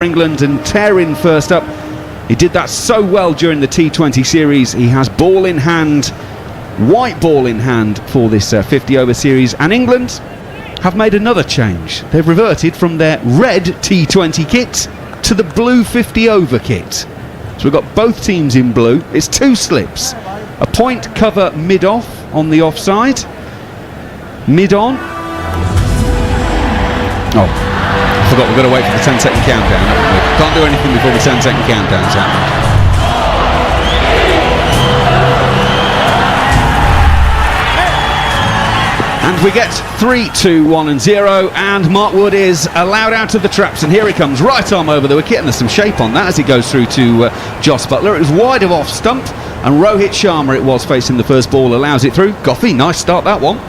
England and tearing first up. He did that so well during the T20 series. He has ball in hand, white ball in hand for this 50 over series, and England have made another change. They've reverted from their red T20 kit to the blue 50 over kit. So we've got both teams in blue. It's two slips, a point cover mid-off on the offside, mid-on. Oh, I forgot, we've got to wait for the 10-second countdown, haven't we? Can't do anything before the 10-second countdown's happened. And we get 3, 2, 1 and 0, and Mark Wood is allowed out of the traps, and here he comes, right arm over the wicket, and there's some shape on that as he goes through to Jos Buttler. It was wide of off stump, and Rohit Sharma it was facing the first ball, allows it through. Goffey, nice start that one.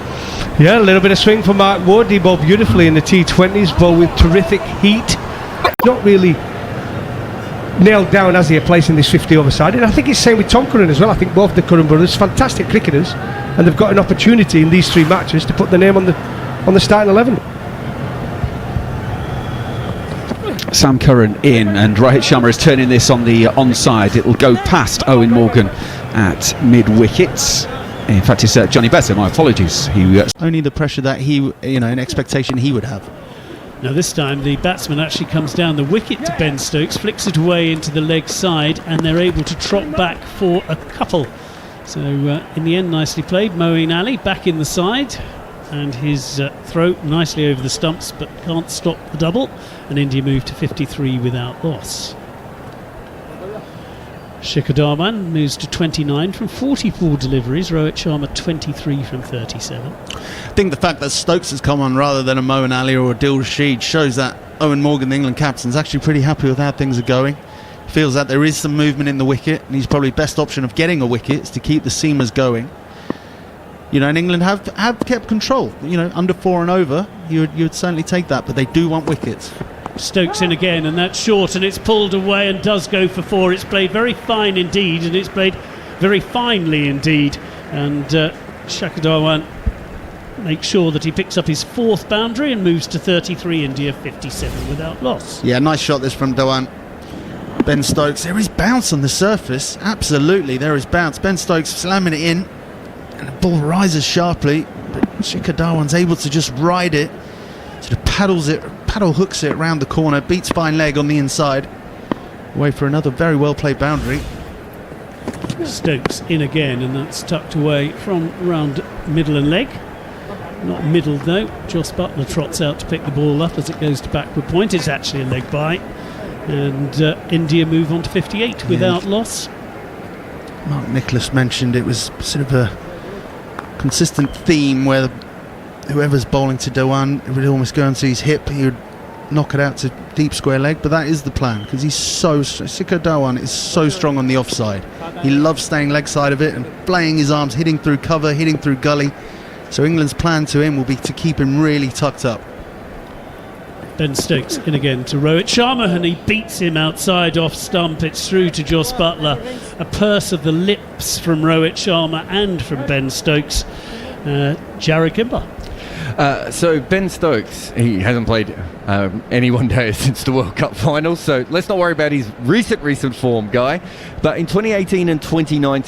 Yeah, a little bit of swing from Mark Wood. He bowled beautifully in the T20s, bowled with terrific heat. Not really nailed down as he placing this 50 over side. And I think it's the same with Tom Curran as well. I think both the Curran brothers, fantastic cricketers, and they've got an opportunity in these three matches to put their name on the starting 11. Sam Curran in, and Rohit Sharma is turning this on the onside. It'll go past Owen Morgan at mid-wickets. In fact, it's Johnny Better, my apologies. Only the pressure that he, an expectation he would have. Now this time the batsman actually comes down the wicket to Ben Stokes, flicks it away into the leg side, and they're able to trot back for a couple. So in the end, nicely played. Moeen Ali back in the side, and his throw nicely over the stumps, but can't stop the double, and India move to 53 without loss. Shikhar Dhawan moves to 29 from 44 deliveries, Rohit Sharma 23 from 37. I think the fact that Stokes has come on rather than a Moeen Ali or a Dil Rashid shows that Owen Morgan, the England captain, is actually pretty happy with how things are going. Feels that there is some movement in the wicket, and he's probably best option of getting a wicket is to keep the seamers going. And England have kept control. Under 4 and over, you'd certainly take that, but they do want wickets. Stokes in again, and that's short, and it's pulled away and does go for 4. It's played very fine indeed, and it's played very finely indeed. And Shikhar Dhawan makes sure that he picks up his 4th boundary and moves to 33, India 57 without loss. Yeah, nice shot this from Dhawan. Ben Stokes, there is bounce on the surface, absolutely, there is bounce. Ben Stokes slamming it in, and the ball rises sharply, but Shikhar Dhawan's able to just ride it, sort of paddle hooks it around the corner, beats spine leg on the inside, away for another very well played boundary. Stokes in again, and that's tucked away from round middle and leg. Not middle though. Jos Buttler trots out to pick the ball up as it goes to backward point. It's actually a leg by, and India move on to 58 without loss. Mark Nicholas mentioned it was sort of a consistent theme where whoever's bowling to Dhawan, it would almost go into his hip, he would knock it out to deep square leg, but that is the plan, because Shikhar Dhawan is so strong on the offside. He loves staying leg side of it and playing his arms, hitting through cover, hitting through gully. So England's plan to him will be to keep him really tucked up. Ben Stokes in again to Rohit Sharma, and he beats him outside off stump. It's through to Jos Buttler. A purse of the lips from Rohit Sharma and from Ben Stokes. Jared Kimber. So Ben Stokes, he hasn't played any one day since the World Cup final, so let's not worry about his recent form, Guy. But in 2018 and 2019